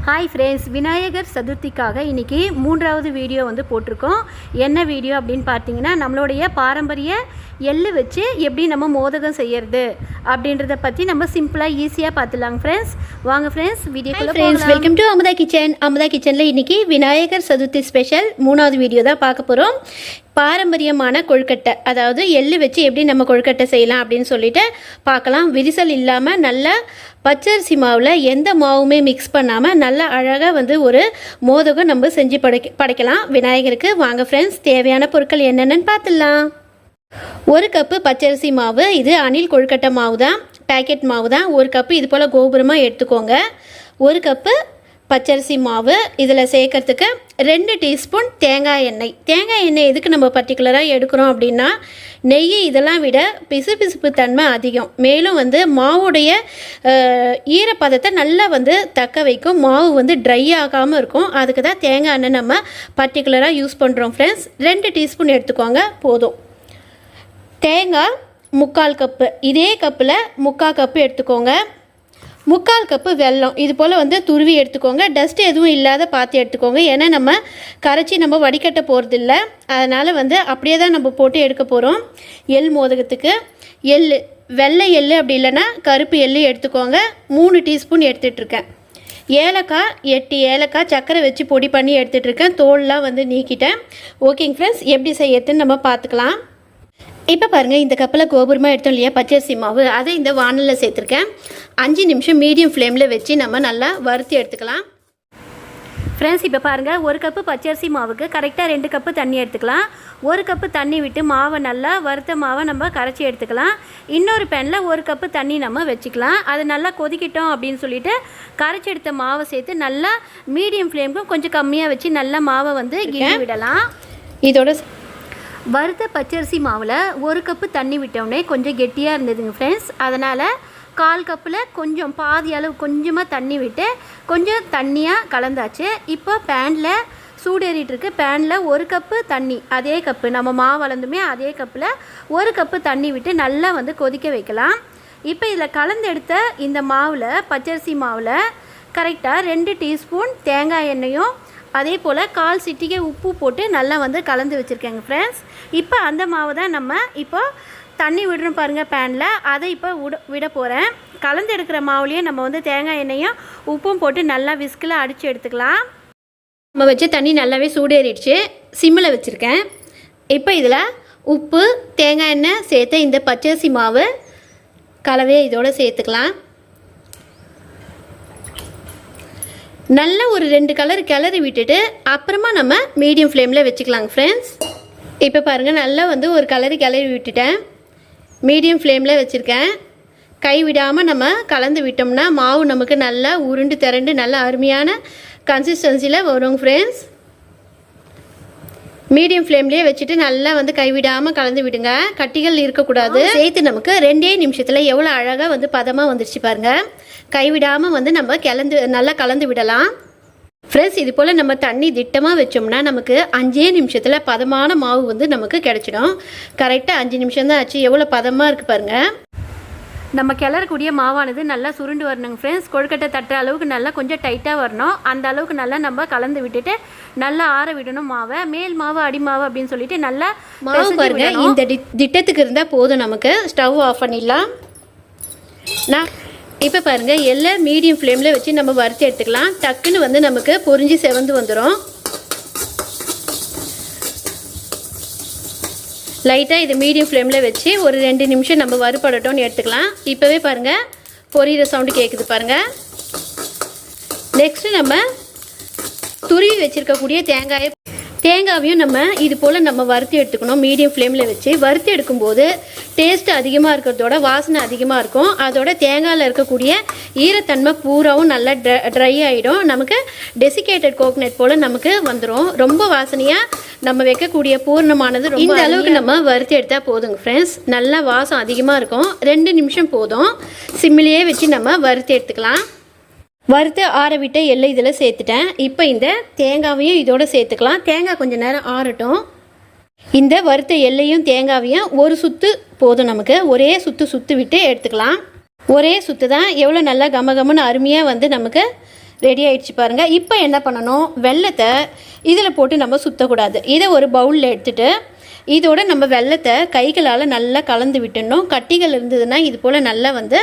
Hi friends, Vinayagar சதுர்த்திக்காக இன்றைக்கி மூன்றாவது video வந்து போட்டிருக்கோம். என்ன வீடியோ அப்படின்னு பார்த்தீங்கன்னா, நம்மளுடைய பாரம்பரிய எள்ளு வச்சு எப்படி நம்ம மோதகம் செய்யறது அப்படின்றத பற்றி நம்ம சிம்பிளாக ஈஸியாக பார்த்துலாங்க ஃப்ரெண்ட்ஸ். வாங்க ஃப்ரெண்ட்ஸ், வீடியோக்குள்ள friends, welcome to Amudha kitchen. Amudha கிச்சனில் இன்றைக்கி விநாயகர் சதுர்த்தி ஸ்பெஷல் மூணாவது வீடியோ தான் பார்க்க போகிறோம். பாரம்பரியமான கொழுக்கட்டை, அதாவது எள்ளு வச்சு எப்படி நம்ம கொழுக்கட்டை செய்யலாம் அப்படின்னு சொல்லிட்டு பார்க்கலாம். விரிசல் இல்லாமல் நல்லா பச்சரிசி மாவில் எந்த மாவுமே மிக்ஸ் பண்ணாமல் நல்லா அழகாக வந்து ஒரு மோதகம் நம்ம செஞ்சு படைக்கலாம் விநாயகருக்கு. வாங்க ஃப்ரெண்ட்ஸ், தேவையான பொருட்கள் என்னென்னு பார்த்துடலாம். ஒரு கப்பு பச்சரிசி மாவு, இது அணில் கொழுக்கட்டை மாவு தான், பேக்கெட் மாவு தான். ஒரு கப்பு இது போல் கோபுரமாக எடுத்துக்கோங்க. ஒரு கப்பு பச்சரிசி மாவு, இதில் சேர்க்கறதுக்கு 2 டீஸ்பூன் தேங்காய் எண்ணெய். தேங்காய் எண்ணெய் எதுக்கு நம்ம பர்டிகுலராக எடுக்கிறோம் அப்படின்னா, நெய் இதெல்லாம் விட பிசுபிசுப்பு தன்மை அதிகம். மேலும் வந்து மாவுடைய ஈரப்பதத்தை நல்லா வந்து தக்க வைக்கும். மாவு வந்து ட்ரை ஆகாமல் இருக்கும். அதுக்கு தான் தேங்காய் எண்ணெய் நம்ம பர்டிகுலராக யூஸ் பண்ணுறோம் ஃப்ரெண்ட்ஸ். 2 டீஸ்பூன் எடுத்துக்கோங்க, போதும். தேங்காய் 3/4 கப்பு, இதே கப்பில் 3/4 கப்பு எடுத்துக்கோங்க. 3/4 கப்பு வெல்லம், இது போல் வந்து துருவி எடுத்துக்கோங்க. டஸ்ட் எதுவும் இல்லாத பார்த்து எடுத்துக்கோங்க. ஏன்னா நம்ம கரைச்சி நம்ம வடிகட்ட போகிறதில்ல, அதனால் வந்து அப்படியே தான் நம்ம போட்டு எடுக்க போகிறோம். எள் மோதகத்துக்கு எள்ளு, வெள்ளை எள்ளு அப்படி இல்லைன்னா கருப்பு எள்ளு எடுத்துக்கோங்க. 3 டீஸ்பூன் எடுத்துகிட்ருக்கேன். ஏலக்காய் 8 ஏலக்காய் சர்க்கரை வச்சு பொடி பண்ணி எடுத்துகிட்ருக்கேன். தோல்லாம் வந்து நீக்கிட்டேன். ஓகேங்க ஃப்ரெண்ட்ஸ், எப்படி செய்யறதுன்னு நம்ம பார்த்துக்கலாம். இப்போ பாருங்கள், இந்த கப்பில் கோபுரமாக எடுத்தோம் இல்லையா பச்சரிசி மாவு, அதை இந்த வானலில் சேர்த்துருக்கேன். 5 நிமிஷம் மீடியம் ஃப்ளேமில் வச்சு நம்ம நல்லா வறுத்து எடுத்துக்கலாம். ஃப்ரெண்ட்ஸ், இப்போ பாருங்கள், ஒரு கப்பு பச்சரிசி மாவுக்கு கரெக்டாக 2 கப்பு தண்ணி எடுத்துக்கலாம். 1 கப்பு தண்ணி விட்டு மாவை நல்லா வறுத்த மாவை நம்ம கரைச்சி எடுத்துக்கலாம். இன்னொரு பேனில் 1 கப்பு தண்ணி நம்ம வச்சுக்கலாம். அது நல்லா கொதிக்கிட்டோம் அப்படின்னு சொல்லிட்டு கரைச்சி எடுத்த மாவை சேர்த்து நல்லா மீடியம் ஃப்ளேமுக்கும் கொஞ்சம் கம்மியாக வச்சு நல்லா மாவை வந்து கிண்டி விடலாம். இதோட வறுத்த பச்சரிசி மாவில் 1 கப்பு தண்ணி விட்டோடனே கொஞ்சம் கெட்டியாக இருந்ததுங்க ஃப்ரெண்ட்ஸ். அதனால் 1/4 கப்பில் கொஞ்சம் பாதி அளவு கொஞ்சமாக தண்ணி விட்டு கொஞ்சம் தண்ணியாக கலந்தாச்சு. இப்போ பேனில் சூடேறிட்டுருக்கு. பேனில் 1 கப்பு தண்ணி, அதே கப்பு நம்ம மாவு வளர்ந்துமே அதே கப்பில் 1 கப்பு தண்ணி விட்டு நல்லா வந்து கொதிக்க வைக்கலாம். இப்போ இதில் கலந்தெடுத்த இந்த மாவில், பச்சரிசி மாவில் கரெக்டாக 2 டீஸ்பூன் தேங்காய் எண்ணெயும் அதே போல் 1/4 சிட்டிகை உப்பு போட்டு நல்லா வந்து கலந்து வச்சுருக்கேங்க ஃப்ரெண்ட்ஸ். இப்போ அந்த மாவு தான் நம்ம இப்போ தண்ணி விடுறோம் பாருங்கள் பேனில், அதை இப்போ விட போகிறேன். கலந்து எடுக்கிற மாவுலேயே நம்ம வந்து தேங்காய் எண்ணெயும் உப்பும் போட்டு நல்லா விஸ்கில் அடித்து எடுத்துக்கலாம். நம்ம வச்ச தண்ணி நல்லாவே சூடேறிடுச்சு, சிம்மில் வச்சுருக்கேன். இப்போ இதில் உப்பு தேங்காய் எண்ணெய் சேர்த்து இந்த பச்சரிசி மாவு கலவையை இதோடு சேர்த்துக்கலாம். நல்லா ஒரு 2 கலர் கிளறி விட்டுட்டு அப்புறமா நம்ம மீடியம் ஃப்ளேமில் வச்சுக்கலாங்க ஃப்ரெண்ட்ஸ். இப்போ பாருங்கள், நல்லா வந்து ஒரு கலரி கிளறி விட்டுட்டேன். மீடியம் ஃப்ளேமில் வச்சுருக்கேன். கை விடாமல் நம்ம கலந்து விட்டோம்னா மாவு நமக்கு நல்லா உருண்டு திரண்டு நல்லா அருமையான கன்சிஸ்டன்சியில் வருங்க ஃப்ரெண்ட்ஸ். மீடியம் ஃப்ளேம்லேயே வச்சுட்டு நல்லா வந்து கைவிடாமல் கலந்து விடுங்க, கட்டிகள் இருக்கக்கூடாது. சேர்த்து நமக்கு 2 நிமிஷத்தில் எவ்வளோ அழகாக வந்து பதமாக வந்துருச்சு பாருங்கள். கைவிடாமல் வந்து நம்ம நல்லா கலந்து விடலாம் ஃப்ரெண்ட்ஸ். இது போல் நம்ம தண்ணி திட்டமாக வச்சோம்னா நமக்கு 5 நிமிஷத்தில் பதமான மாவு வந்து நமக்கு கிடச்சிடும். கரெக்டாக 5 நிமிஷம் தான் ஆச்சு. எவ்வளோ பதமாக இருக்குது பாருங்கள். நம்ம கிளறக்கூடிய மாவானது நல்லா சுருண்டு வரணுங்க ஃப்ரெண்ட்ஸ். கொழுக்கட்டை தட்டுற அளவுக்கு நல்லா கொஞ்சம் டைட்டாக வரணும். அந்த அளவுக்கு நல்லா நம்ம கலந்து விட்டுட்டு நல்லா ஆற விடணும் மாவை. மேல் மாவு அடி மாவு அப்படின்னு சொல்லிட்டு நல்லா மாவு பாருங்கள். இந்த திட்டத்துக்கு இருந்தால் போதும், நமக்கு ஸ்டவ் ஆஃப் பண்ணிடலாம். நான் இப்போ பாருங்கள், எல்லாம் மீடியம் ஃப்ளேமில் வச்சு நம்ம வறுத்து எடுத்துக்கலாம். டக்குன்னு வந்து நமக்கு பொரிஞ்சு செவந்து வந்துடும். லைட்டாக இது மீடியம் ஃப்ளேமில் வச்சு ஒரு 2 நிமிஷம் நம்ம வறுபடட்டோன்னு எடுத்துக்கலாம். இப்போவே பாருங்கள், பொரியிற சவுண்டு கேட்குது பாருங்கள். நெக்ஸ்ட்டு நம்ம துருவி வச்சுருக்கக்கூடிய தேங்காவையும் நம்ம இது போல் நம்ம வறுத்து எடுத்துக்கணும். மீடியம் ஃப்ளேமில் வச்சு வறுத்து எடுக்கும்போது டேஸ்ட்டு அதிகமாக இருக்கிறதோட வாசனை அதிகமாக இருக்கும். அதோட தேங்காயில் இருக்கக்கூடிய ஈரத்தன்மை பூராவும் நல்லா ட்ரை ஆகிடும். நமக்கு டெசிகேட்டட் கோகனட் போல் நமக்கு வந்துடும். ரொம்ப வாசனையாக நம்ம வைக்கக்கூடிய பூர்ணமானது இந்த அளவுக்கு நம்ம வறுத்து எடுத்தால் போதுங்க ஃப்ரெண்ட்ஸ். நல்லா வாசம் அதிகமாக இருக்கும். 2 நிமிஷம் போதும். சிம்மிலேயே வச்சு நம்ம வறுத்து எடுத்துக்கலாம். வறுத்து ஆற விட்ட எள்ளை இதில் சேர்த்துட்டேன். இப்போ இந்த தேங்காவையும் இதோடு சேர்த்துக்கலாம். தேங்காய் கொஞ்சம் நேரம் ஆறட்டும். இந்த வறுத்த எள்ளையும் தேங்காவையும் ஒரு சுத்து போதும் நமக்கு. ஒரே சுத்து விட்டு எடுத்துக்கலாம். ஒரே சுத்து தான், எவ்வளோ நல்லா கமகமன்னு அருமையாக வந்து நமக்கு ரெடி ஆகிடுச்சு பாருங்கள். இப்போ என்ன பண்ணணும், வெல்லத்தை இதில் போட்டு நம்ம சுற்றக்கூடாது. இதை ஒரு பவுலில் எடுத்துகிட்டு இதோட நம்ம வெல்லத்தை கைகளால் நல்லா கலந்து விட்டுடணும். கட்டிகள் இருந்ததுன்னா இது போல் நல்லா வந்து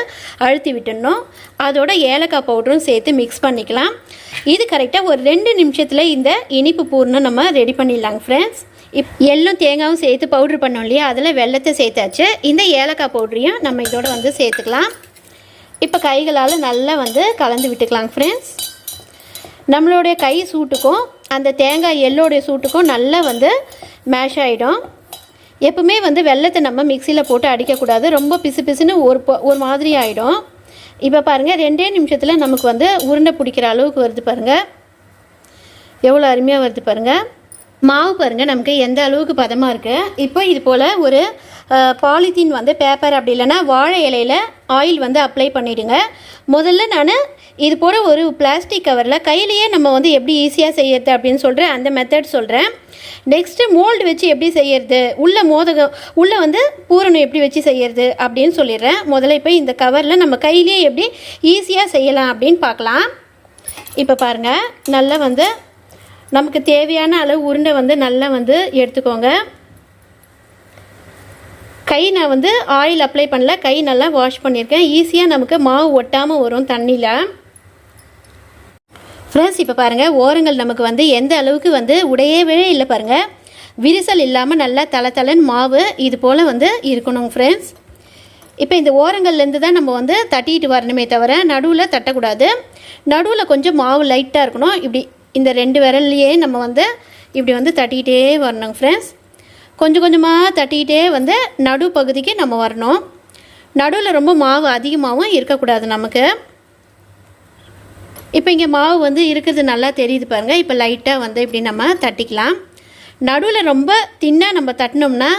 அழுத்தி விட்டுடணும். அதோட ஏலக்காய் பவுடரும் சேர்த்து மிக்ஸ் பண்ணிக்கலாம். இது கரெக்டாக ஒரு 2 நிமிஷத்தில் இந்த இனிப்பு பூர்ணம் நம்ம ரெடி பண்ணிடலாங்க ஃப்ரெண்ட்ஸ். எள்ளும் தேங்காயும் சேர்த்து பவுட்ரு பண்ணோம் இல்லையா, அதில் வெல்லத்தை சேர்த்தாச்சு. இந்த ஏலக்காய் பவுடரையும் நம்ம இதோட வந்து சேர்த்துக்கலாம். இப்போ கைகளால் நல்லா வந்து கலந்து விட்டுக்கலாங்க ஃப்ரெண்ட்ஸ். நம்மளுடைய கை சூட்டுக்கும் அந்த தேங்காய் எள்ளோடைய சூட்டுக்கும் நல்லா வந்து மேஷ் ஆகிடும். எப்பவுமே வந்து வெல்லத்தை நம்ம மிக்சியில் போட்டு அடிக்கக்கூடாது, ரொம்ப பிசு பிசுன்னு ஒரு மாதிரி ஆகிடும். இப்போ பாருங்கள் 2 நிமிஷத்தில் நமக்கு வந்து உருண்டை பிடிக்கிற அளவுக்கு வருது பாருங்கள், எவ்வளோ அருமையாக வருது பாருங்கள். மாவு பாருங்கள் நமக்கு எந்த அளவுக்கு பதமாக இருக்குது. இப்போ இது போல் ஒரு பாலித்தீன் வந்து பேப்பர் அப்படி இல்லைன்னா வாழை இலையில் ஆயில் வந்து அப்ளை பண்ணிவிடுங்க. முதல்ல நான் இது போல் ஒரு பிளாஸ்டிக் கவரில் கையிலையே நம்ம வந்து எப்படி ஈஸியாக செய்யறது அப்படின்னு சொல்கிறேன், அந்த மெத்தட் சொல்கிறேன். நெக்ஸ்ட்டு மோல்டு வச்சு எப்படி செய்யறது, உள்ளே வந்து பூரணம் எப்படி வச்சு செய்யறது அப்படின்னு சொல்லிடுறேன். முதல்ல இப்போ இந்த கவரில் நம்ம கையிலேயே எப்படி ஈஸியாக செய்யலாம் அப்படின்னு பார்க்கலாம். இப்போ பாருங்கள், நல்லா வந்து நமக்கு தேவையான அளவு உருண்டை வந்து நல்லா வந்து எடுத்துக்கோங்க. கை நான் வந்து ஆயில் அப்ளை பண்ணல, கை நல்லா வாஷ் பண்ணியிருக்கேன். ஈஸியாக நமக்கு மாவு ஒட்டாமல் வரும் தண்ணியில். ஃப்ரெண்ட்ஸ் இப்போ பாருங்கள், ஓரங்கள் நமக்கு வந்து எந்த அளவுக்கு வந்து உடையவே இல்லை பாருங்கள், விரிசல் இல்லாமல் நல்லா தளன்னு மாவு இது போல் வந்து இருக்கணும் ஃப்ரெண்ட்ஸ். இப்போ இந்த ஓரங்கள்லேருந்து தான் நம்ம வந்து தட்டிட்டு வரணுமே தவிர நடுவில் தட்டக்கூடாது. நடுவில் கொஞ்சம் மாவு லைட்டாக இருக்கணும். இப்படி இந்த 2 விரல்லையே நம்ம வந்து இப்படி வந்து தட்டிகிட்டே வரணுங்க ஃப்ரெண்ட்ஸ். கொஞ்சம் கொஞ்சமாக தட்டிக்கிட்டே வந்து நடு பகுதிக்கு நம்ம வரணும். நடுவில் ரொம்ப மாவு அதிகமாகவும் இருக்கக்கூடாது நமக்கு. இப்போ இங்கே மாவு வந்து இருக்கிறது நல்லா தெரியுது பாருங்கள். இப்போ லைட்டாக வந்து இப்படி நம்ம தட்டிக்கலாம். நடுவில் ரொம்ப தின்னாக நம்ம தட்டினோம்னா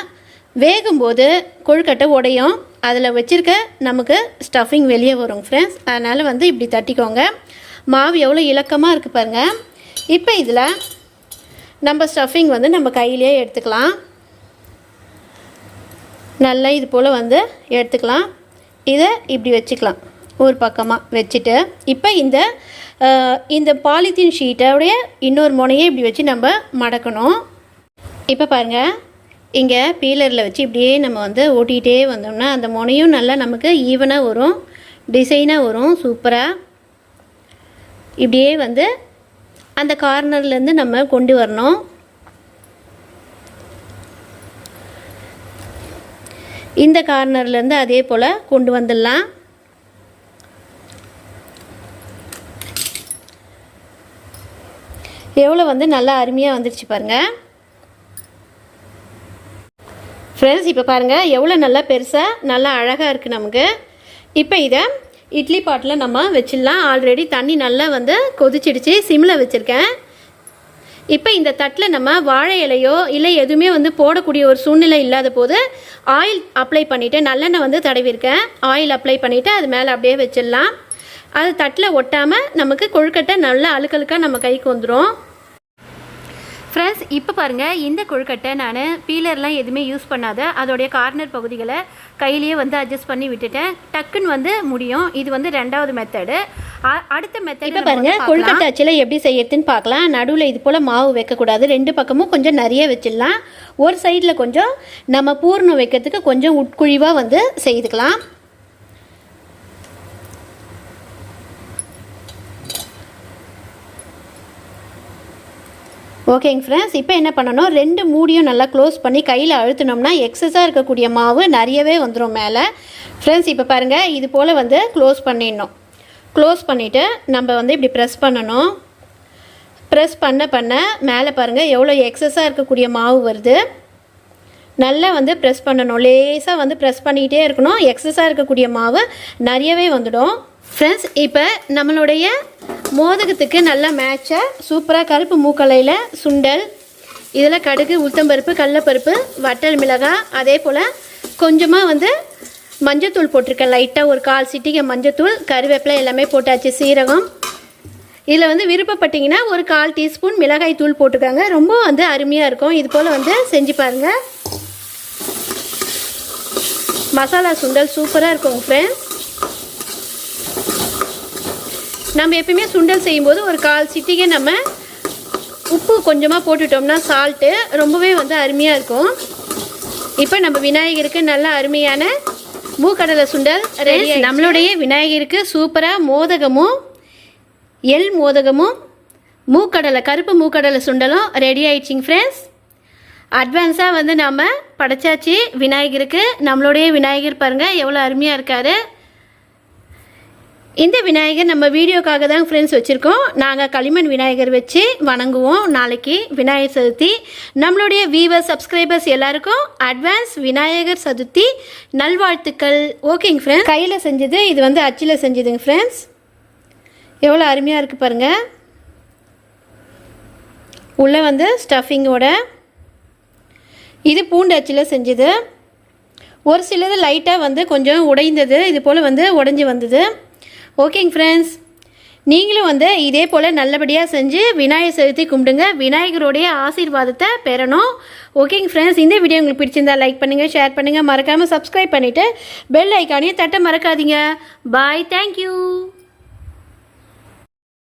வேகும்போது கொழுக்கட்டை உடையும், அதில் வச்சுருக்க நமக்கு ஸ்டஃபிங் வெளியே வரும் ஃப்ரெண்ட்ஸ். அதனால் வந்து இப்படி தட்டிக்கோங்க. மாவு எவ்வளோ இலக்கமாக இருக்குது பாருங்கள். இப்போ இதில் நம்ம ஸ்டஃபிங் வந்து நம்ம கையிலே எடுத்துக்கலாம். நல்லா இது போல் வந்து எடுத்துக்கலாம். இதை இப்படி வச்சுக்கலாம் ஒரு பக்கமாக வச்சுட்டு, இப்போ இந்த பாலித்தீன் ஷீட்டோடைய இன்னொரு முனையை இப்படி வச்சு நம்ம மடக்கணும். இப்போ பாருங்கள், இங்கே பீலரில் வச்சு இப்படியே நம்ம வந்து ஓட்டிகிட்டே வந்தோம்னா அந்த முனையும் நல்லா நமக்கு ஈவனாக வரும், டிசைனாக வரும், சூப்பராக. இப்படியே வந்து அந்த கார்னர்லேருந்து நம்ம கொண்டு வரணும். இந்த கார்னர்லேருந்து அதே போல் கொண்டு வந்துடலாம். எவ்வளோ வந்து நல்லா அருமையாக வந்துருச்சு பாருங்கள் ஃப்ரெண்ட்ஸ். இப்போ பாருங்கள் எவ்வளோ நல்லா பெருசாக நல்லா அழகாக இருக்குது நமக்கு. இப்போ இதை இட்லி பாட்டில் நம்ம வச்சிடலாம். ஆல்ரெடி தண்ணி நல்லா வந்து கொதிச்சிடுச்சு, சிம்மில் வச்சுருக்கேன். இப்போ இந்த தட்டில் நம்ம வாழை இலையோ இல்லை எதுவுமே வந்து போடக்கூடிய ஒரு சூழ்நிலை இல்லாத போது ஆயில் அப்ளை பண்ணிவிட்டு, நல்லெண்ணெய் வந்து தடவிருக்கேன், ஆயில் அப்ளை பண்ணிவிட்டு அது மேலே அப்படியே வச்சிடலாம். அது தட்டில் ஒட்டாமல் நமக்கு கொழுக்கட்டை நல்லா அழுக்கழுக்காக நம்ம கைக்கு வந்துடும் ஃப்ரெண்ட்ஸ். இப்போ பாருங்கள், இந்த கொழுக்கட்டை நான் பீலர்லாம் எதுவுமே யூஸ் பண்ணாத அதோடைய கார்னர் பகுதிகளை கையிலேயே வந்து அட்ஜஸ்ட் பண்ணி விட்டுட்டேன். டக்குன்னு வந்து முடியும். இது வந்து 2வது மெத்தடு. அடுத்த மெத்தட் இப்போ பாருங்கள், கொழுக்கட்டை அச்சில் எப்படி செய்யறதுன்னு பார்க்கலாம். நடுவில் இது போல் மாவு வைக்கக்கூடாது, 2 பக்கமும் கொஞ்சம் நிறைய வச்சிடலாம். ஒரு சைடில் கொஞ்சம் நம்ம பூர்ணம் வைக்கிறதுக்கு கொஞ்சம் உட்குழிவாக வந்து செய்துக்கலாம். ஓகேங்க ஃப்ரெண்ட்ஸ், இப்போ என்ன பண்ணணும், 2 மூடியும் நல்லா க்ளோஸ் பண்ணி கையில் அழுத்தினோம்னா எக்ஸஸாக இருக்கக்கூடிய மாவு நிறையவே வந்துடும் மேலே. ஃப்ரெண்ட்ஸ் இப்போ பாருங்கள், இது போல் வந்து க்ளோஸ் பண்ணிடணும். க்ளோஸ் பண்ணிவிட்டு நம்ம வந்து இப்படி ப்ரெஸ் பண்ணணும். ப்ரெஸ் பண்ண மேலே பாருங்கள் எவ்வளோ எக்ஸஸாக இருக்கக்கூடிய மாவு வருது. நல்லா வந்து ப்ரெஸ் பண்ணணும், லேசாக வந்து ப்ரெஸ் பண்ணிக்கிட்டே இருக்கணும். எக்ஸஸாக இருக்கக்கூடிய மாவு நிறையவே வந்துடும் ஃப்ரெண்ட்ஸ். இப்போ நம்மளுடைய மோதகத்துக்கு நல்லா மேட்சாக சூப்பராக கருப்பு மூக்கலையில் சுண்டல், இதில் கடுகு, உளுத்தம்பருப்பு, கடலைப்பருப்பு, வட்டல் மிளகாய், அதே போல் கொஞ்சமாக வந்து மஞ்சத்தூள் போட்டிருக்கேன், லைட்டாக ஒரு 1/4 சிட்டிகை மஞ்சத்தூள், கருவேப்பிலை எல்லாமே போட்டாச்சு, சீரகம். இதில் வந்து விருப்பப்பட்டிங்கன்னா ஒரு 1/4 டீஸ்பூன் மிளகாய் தூள் போட்டுக்காங்க, ரொம்ப வந்து அருமையாக இருக்கும். இது போல் வந்து செஞ்சு பாருங்கள். மசாலா சுண்டல் சூப்பராக இருக்கும் ஃப்ரெண்ட்ஸ். நம்ம எப்பயுமே சுண்டல் செய்யும்போது ஒரு 1/4 சிட்டிகை நம்ம உப்பு கொஞ்சமாக போட்டுட்டோம்னா சால்ட்டு ரொம்பவே வந்து அருமையாக இருக்கும். இப்போ நம்ம விநாயகருக்கு நல்ல அருமையான மூக்கடலை சுண்டல் ரெடி. நம்மளுடைய விநாயகருக்கு சூப்பராக மோதகமும் எள் மோதகமும் மூக்கடலை கருப்பு மூக்கடலை சுண்டலும் ரெடி ஆயிடுச்சிங்க ஃப்ரெண்ட்ஸ். அட்வான்ஸாக வந்து நம்ம படைச்சாச்சு விநாயகருக்கு. நம்மளுடைய விநாயகர் பாருங்கள் எவ்வளோ அருமையாக இருக்கார். இந்த விநாயகர் நம்ம வீடியோக்காக தான் ஃப்ரெண்ட்ஸ் வச்சுருக்கோம். நாங்கள் களிமண் விநாயகர் வச்சு வணங்குவோம். நாளைக்கு விநாயகர் சதுர்த்தி. நம்மளுடைய வியூவர்ஸ் சப்ஸ்கிரைபர்ஸ் எல்லாருக்கும் அட்வான்ஸ் விநாயகர் சதுர்த்தி நல்வாழ்த்துக்கள். ஓகேங்க ஃப்ரெண்ட்ஸ். கையில் செஞ்சது, இது வந்து அச்சில் செஞ்சதுங்க ஃப்ரெண்ட்ஸ். எவ்வளோ அருமையாக இருக்குது பாருங்கள். உள்ளே வந்து ஸ்டஃபிங்கோட. இது பூண்டு அச்சில் செஞ்சது. ஒரு சிலது லைட்டாக வந்து கொஞ்சம் உடைந்தது, இது போல் வந்து உடஞ்சி வந்தது. ஓகேங்க ஃப்ரெண்ட்ஸ், நீங்களும் வந்து இதே போல் நல்லபடியாக செஞ்சு விநாயகர் சதுர்த்தி கும்பிடுங்க. விநாயகருடைய ஆசீர்வாதத்தை பெறணும். ஓகேங்க ஃப்ரெண்ட்ஸ், இந்த வீடியோ உங்களுக்கு பிடிச்சிருந்தா லைக் பண்ணுங்கள், ஷேர் பண்ணுங்கள், மறக்காமல் சப்ஸ்கிரைப் பண்ணிவிட்டு பெல் ஐக்கானையும் தட்ட மறக்காதீங்க. பாய், தேங்க்யூ.